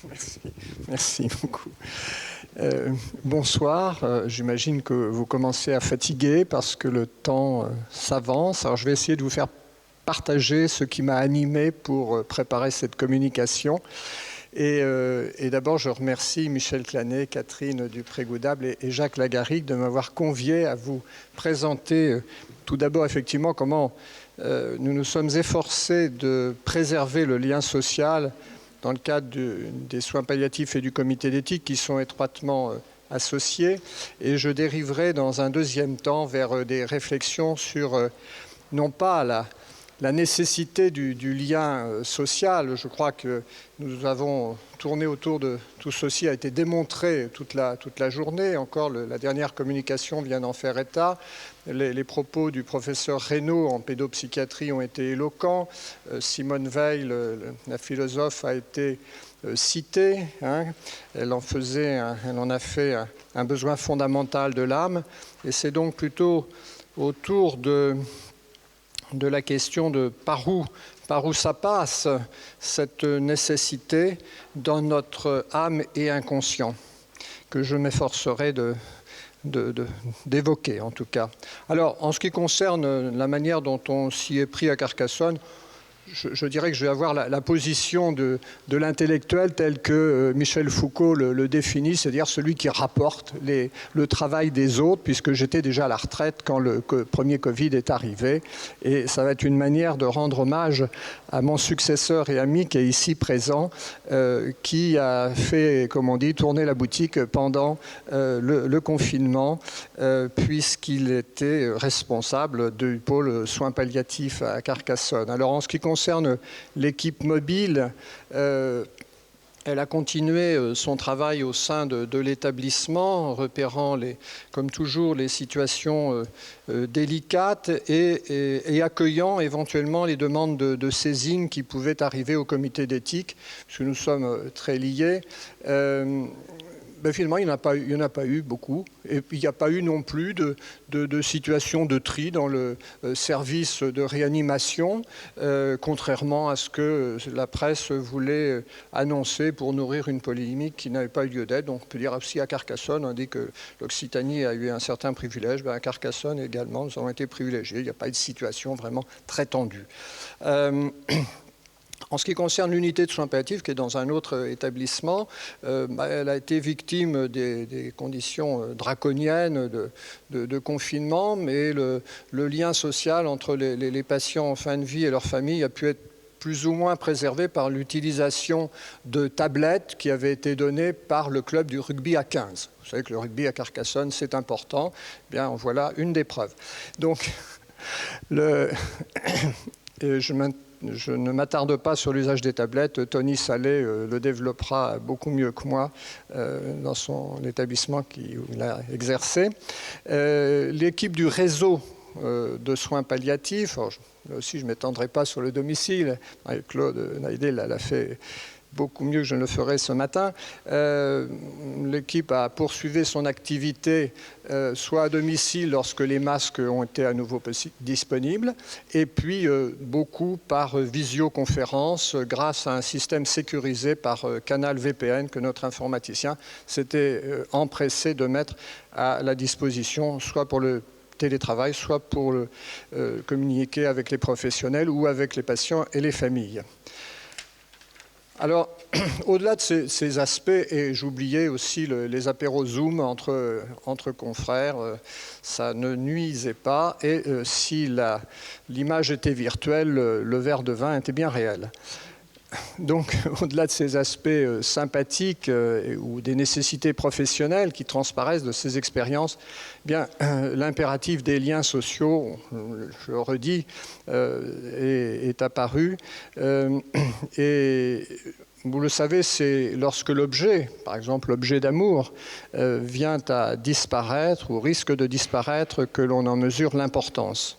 Merci, merci beaucoup. Bonsoir, j'imagine que vous commencez à fatiguer parce que le temps s'avance. Alors je vais essayer de vous faire partager ce qui m'a animé pour préparer cette communication. Et d'abord, je remercie Michel Clanet, Catherine Dupré-Goudable et Jacques Lagarigue de m'avoir convié à vous présenter tout d'abord effectivement comment nous nous sommes efforcés de préserver le lien social dans le cadre des soins palliatifs et du comité d'éthique qui sont étroitement associés. Et je dériverai dans un deuxième temps vers des réflexions sur non pas la nécessité du lien social. Je crois que nous avons tourné autour de tout ceci, a été démontré toute la journée. Encore, la dernière communication vient d'en faire état. Les propos du professeur Reynaud en pédopsychiatrie ont été éloquents. Simone Weil, la philosophe, a été citée. Elle en a fait un besoin fondamental de l'âme. Et c'est donc plutôt autour de la question de par où ça passe, cette nécessité dans notre âme et inconscient, que je m'efforcerai d'évoquer en tout cas. Alors, en ce qui concerne la manière dont on s'y est pris à Carcassonne, je dirais que je vais avoir la position de l'intellectuel tel que Michel Foucault le définit, c'est-à-dire celui qui rapporte le travail des autres, puisque j'étais déjà à la retraite quand le premier Covid est arrivé. Et ça va être une manière de rendre hommage à mon successeur et ami qui est ici présent, qui a fait, comme on dit, tourner la boutique pendant le confinement, puisqu'il était responsable du pôle soins palliatifs à Carcassonne. Alors, en ce qui concerne l'équipe mobile, elle a continué son travail au sein de l'établissement, repérant, comme toujours, les situations délicates et accueillant éventuellement les demandes de saisine qui pouvaient arriver au comité d'éthique, puisque nous sommes très liés. Finalement, il n'y en a pas eu beaucoup. Et puis, il n'y a pas eu non plus de situation de tri dans le service de réanimation, contrairement à ce que la presse voulait annoncer pour nourrir une polémique qui n'avait pas eu lieu d'être. Donc, on peut dire aussi à Carcassonne, on dit que l'Occitanie a eu un certain privilège. À Carcassonne également, nous avons été privilégiés. Il n'y a pas eu de situation vraiment très tendue. En ce qui concerne l'unité de soins palliatifs, qui est dans un autre établissement, elle a été victime des conditions draconiennes de confinement, mais le lien social entre les patients en fin de vie et leurs familles a pu être plus ou moins préservé par l'utilisation de tablettes qui avaient été données par le club du rugby à 15. Vous savez que le rugby à Carcassonne, c'est important. Bien, voilà une des preuves. Donc, je ne m'attarde pas sur l'usage des tablettes. Tony Sallet le développera beaucoup mieux que moi dans son établissement où il a exercé. L'équipe du réseau de soins palliatifs, là aussi je ne m'étendrai pas sur le domicile, Claude Naïdé l'a fait beaucoup mieux que je ne le ferai ce matin. L'équipe a poursuivi son activité soit à domicile lorsque les masques ont été à nouveau disponibles, et puis beaucoup par visioconférence grâce à un système sécurisé par canal VPN que notre informaticien s'était empressé de mettre à la disposition, soit pour le télétravail, soit pour communiquer avec les professionnels ou avec les patients et les familles. Alors, au-delà de ces aspects, et j'oubliais aussi les apéros Zoom entre confrères, ça ne nuisait pas, et si l'image était virtuelle, le verre de vin était bien réel. Donc, au-delà de ces aspects sympathiques ou des nécessités professionnelles qui transparaissent de ces expériences, bien, l'impératif des liens sociaux, je le redis, est apparu. Et vous le savez, c'est lorsque l'objet, par exemple l'objet d'amour, vient à disparaître ou risque de disparaître que l'on en mesure l'importance.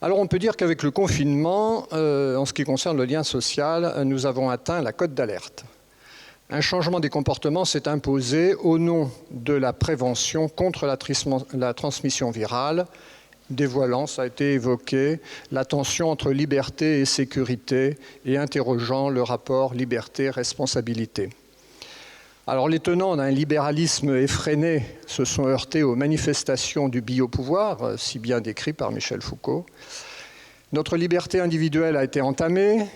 Alors on peut dire qu'avec le confinement, en ce qui concerne le lien social, nous avons atteint la cote d'alerte. Un changement des comportements s'est imposé au nom de la prévention contre la transmission virale dévoilant, ça a été évoqué, la tension entre liberté et sécurité et interrogeant le rapport liberté-responsabilité. Alors les tenants d'un libéralisme effréné se sont heurtés aux manifestations du biopouvoir, si bien décrit par Michel Foucault. Notre liberté individuelle a été entamée,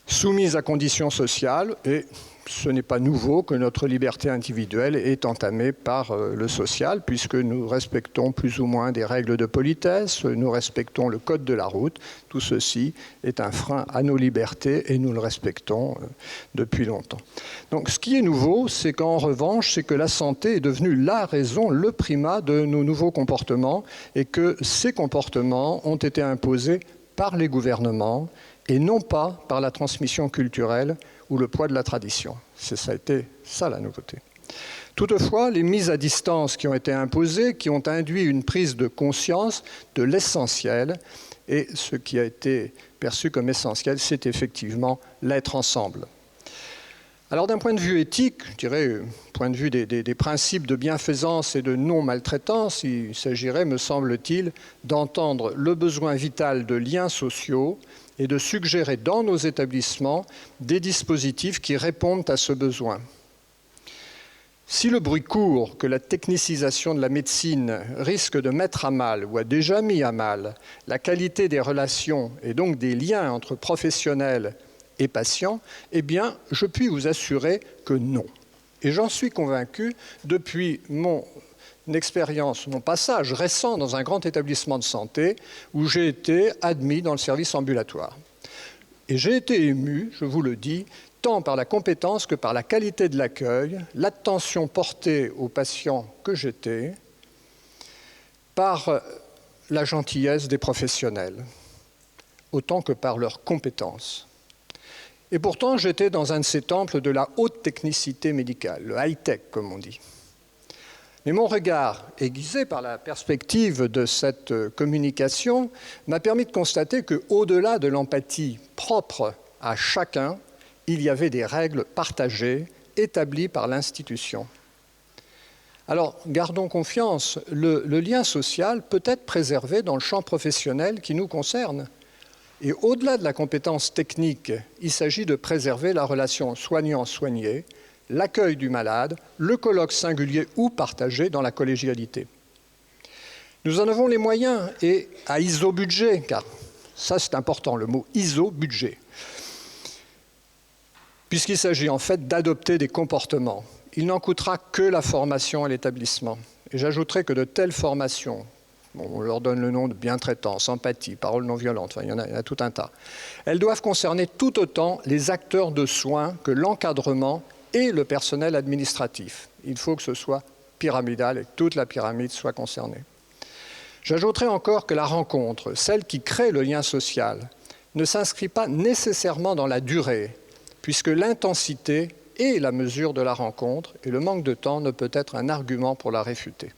soumise à conditions sociales, et ce n'est pas nouveau que notre liberté individuelle est entamée par le social, puisque nous respectons plus ou moins des règles de politesse, nous respectons le code de la route. Tout ceci est un frein à nos libertés et nous le respectons depuis longtemps. Donc ce qui est nouveau, c'est qu'en revanche, c'est que la santé est devenue la raison, le primat de nos nouveaux comportements et que ces comportements ont été imposés par les gouvernements et non pas par la transmission culturelle ou le poids de la tradition. Ça a été ça la nouveauté. Toutefois, les mises à distance qui ont été imposées, qui ont induit une prise de conscience de l'essentiel, et ce qui a été perçu comme essentiel, c'est effectivement l'être ensemble. Alors d'un point de vue éthique, je dirais, point de vue des principes de bienfaisance et de non-maltraitance, il s'agirait, me semble-t-il, d'entendre le besoin vital de liens sociaux et de suggérer dans nos établissements des dispositifs qui répondent à ce besoin. Si le bruit court que la technicisation de la médecine risque de mettre à mal ou a déjà mis à mal la qualité des relations et donc des liens entre professionnels et patients, eh bien, je puis vous assurer que non. Et j'en suis convaincu depuis mon expérience, mon passage récent dans un grand établissement de santé où j'ai été admis dans le service ambulatoire. Et j'ai été ému, je vous le dis, tant par la compétence que par la qualité de l'accueil, l'attention portée aux patients que j'étais, par la gentillesse des professionnels, autant que par leurs compétences. Et pourtant, j'étais dans un de ces temples de la haute technicité médicale, le high-tech, comme on dit. Mais mon regard, aiguisé par la perspective de cette communication, m'a permis de constater qu'au-delà de l'empathie propre à chacun, il y avait des règles partagées, établies par l'institution. Alors, gardons confiance, le lien social peut être préservé dans le champ professionnel qui nous concerne. Et au-delà de la compétence technique, il s'agit de préserver la relation soignant-soigné, l'accueil du malade, le colloque singulier ou partagé dans la collégialité. Nous en avons les moyens et à iso-budget, car ça c'est important, le mot iso-budget, puisqu'il s'agit en fait d'adopter des comportements. Il n'en coûtera que la formation à l'établissement. Et j'ajouterai que de telles formations, on leur donne le nom de bientraitance, empathie, parole non violente, enfin, il y en a tout un tas, elles doivent concerner tout autant les acteurs de soins que l'encadrement et le personnel administratif. Il faut que ce soit pyramidal et que toute la pyramide soit concernée. J'ajouterai encore que la rencontre, celle qui crée le lien social, ne s'inscrit pas nécessairement dans la durée, puisque l'intensité est la mesure de la rencontre et le manque de temps ne peut être un argument pour la réfuter.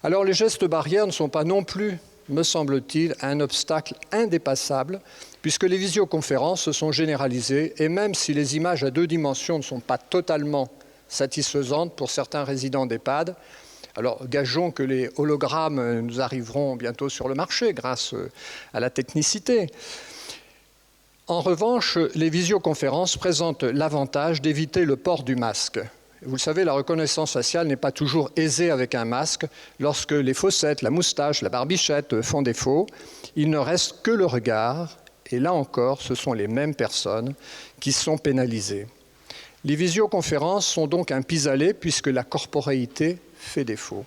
Alors les gestes barrières ne sont pas non plus, me semble-t-il, un obstacle indépassable, puisque les visioconférences se sont généralisées, et même si les images à 2 dimensions ne sont pas totalement satisfaisantes pour certains résidents d'EHPAD, alors gageons que les hologrammes nous arriveront bientôt sur le marché grâce à la technicité. En revanche, les visioconférences présentent l'avantage d'éviter le port du masque. Vous le savez, la reconnaissance faciale n'est pas toujours aisée avec un masque. Lorsque les fossettes, la moustache, la barbichette font défaut, il ne reste que le regard. Et là encore, ce sont les mêmes personnes qui sont pénalisées. Les visioconférences sont donc un pis-aller puisque la corporéité fait défaut.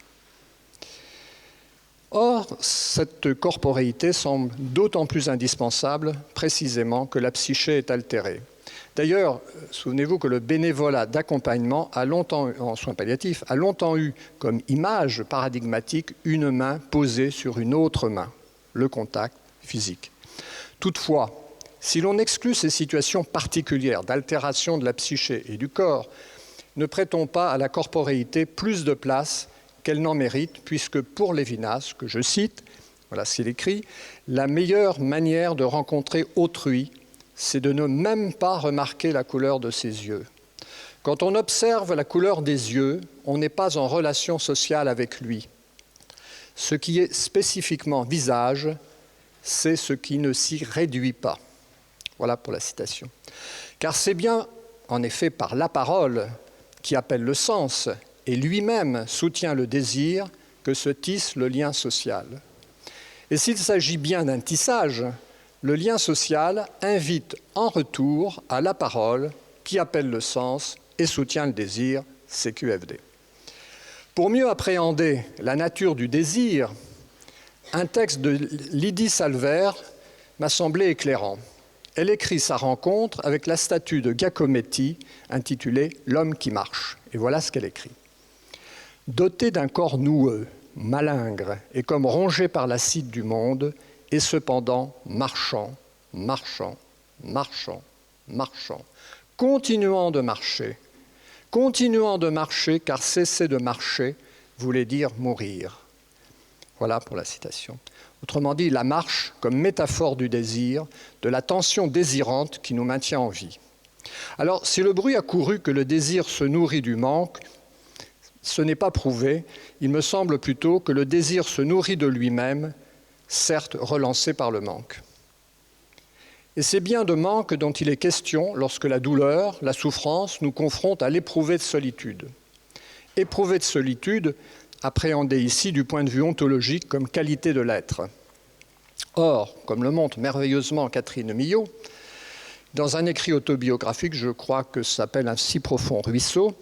Or, cette corporéité semble d'autant plus indispensable précisément que la psyché est altérée. D'ailleurs, souvenez-vous que le bénévolat d'accompagnement en soins palliatifs a longtemps eu comme image paradigmatique une main posée sur une autre main, le contact physique. Toutefois, si l'on exclut ces situations particulières d'altération de la psyché et du corps, ne prêtons pas à la corporéité plus de place qu'elle n'en mérite, puisque pour Lévinas, que je cite, voilà ce qu'il écrit, « La meilleure manière de rencontrer autrui, c'est de ne même pas remarquer la couleur de ses yeux. Quand on observe la couleur des yeux, on n'est pas en relation sociale avec lui. Ce qui est spécifiquement visage, c'est ce qui ne s'y réduit pas. Voilà pour la citation. Car c'est bien, en effet, par la parole qui appelle le sens et lui-même soutient le désir que se tisse le lien social. Et s'il s'agit bien d'un tissage, le lien social invite en retour à la parole qui appelle le sens et soutient le désir, CQFD. Pour mieux appréhender la nature du désir, un texte de Lydie Salver m'a semblé éclairant. Elle écrit sa rencontre avec la statue de Giacometti intitulée « L'homme qui marche ». Et voilà ce qu'elle écrit. « Doté d'un corps noueux, malingre et comme rongé par l'acide du monde, et cependant marchant, marchant, marchant, marchant, continuant de marcher, car cesser de marcher voulait dire mourir. » Voilà pour la citation. Autrement dit, la marche comme métaphore du désir, de la tension désirante qui nous maintient en vie. Alors, si le bruit a couru que le désir se nourrit du manque, ce n'est pas prouvé. Il me semble plutôt que le désir se nourrit de lui-même, certes relancé par le manque. Et c'est bien de manque dont il est question lorsque la douleur, la souffrance nous confrontent à l'éprouvé de solitude. Éprouvé de solitude, appréhendé ici du point de vue ontologique comme qualité de l'être. Or, comme le montre merveilleusement Catherine Millot, dans un écrit autobiographique, je crois que ça s'appelle « Un si profond ruisseau »,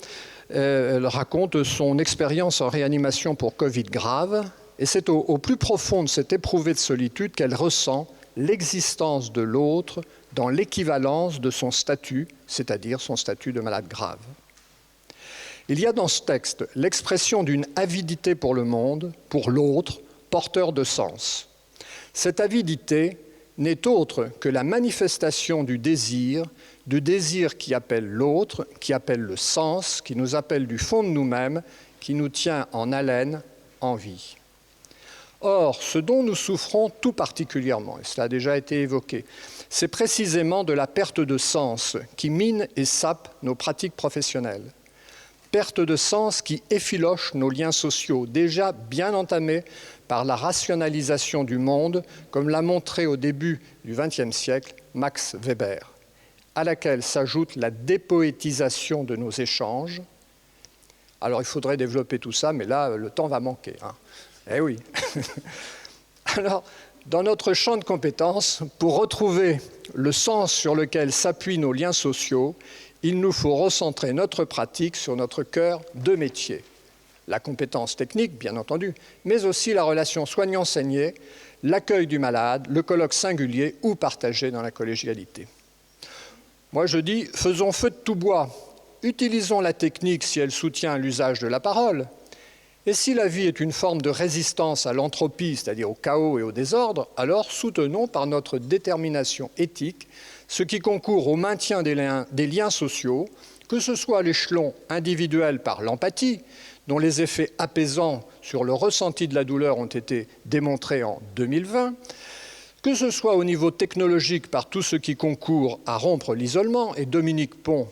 elle raconte son expérience en réanimation pour Covid grave, et c'est au plus profond de cette éprouvée de solitude qu'elle ressent l'existence de l'autre dans l'équivalence de son statut, c'est-à-dire son statut de malade grave. Il y a dans ce texte l'expression d'une avidité pour le monde, pour l'autre, porteur de sens. Cette avidité n'est autre que la manifestation du désir qui appelle l'autre, qui appelle le sens, qui nous appelle du fond de nous-mêmes, qui nous tient en haleine, en vie. Or, ce dont nous souffrons tout particulièrement, et cela a déjà été évoqué, c'est précisément de la perte de sens qui mine et sape nos pratiques professionnelles. Perte de sens qui effiloche nos liens sociaux, déjà bien entamés par la rationalisation du monde, comme l'a montré au début du XXe siècle Max Weber, à laquelle s'ajoute la dépoétisation de nos échanges. Alors il faudrait développer tout ça, mais là, le temps va manquer. Eh oui. Alors, dans notre champ de compétences, pour retrouver le sens sur lequel s'appuient nos liens sociaux, il nous faut recentrer notre pratique sur notre cœur de métier. La compétence technique, bien entendu, mais aussi la relation soignant-saigné, l'accueil du malade, le colloque singulier ou partagé dans la collégialité. Moi, je dis, faisons feu de tout bois. Utilisons la technique si elle soutient l'usage de la parole. Et si la vie est une forme de résistance à l'entropie, c'est-à-dire au chaos et au désordre, alors soutenons par notre détermination éthique ce qui concourt au maintien des liens sociaux, que ce soit à l'échelon individuel par l'empathie, dont les effets apaisants sur le ressenti de la douleur ont été démontrés en 2020, que ce soit au niveau technologique par tout ce qui concourt à rompre l'isolement, et Dominique Pont,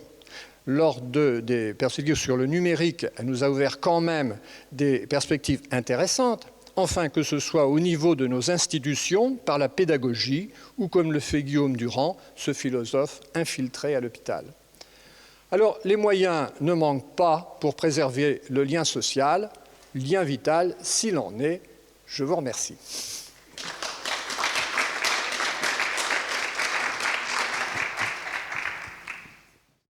lors des perspectives sur le numérique, elle nous a ouvert quand même des perspectives intéressantes. Enfin, que ce soit au niveau de nos institutions, par la pédagogie, ou comme le fait Guillaume Durand, ce philosophe infiltré à l'hôpital. Alors, les moyens ne manquent pas pour préserver le lien social, lien vital s'il en est. Je vous remercie.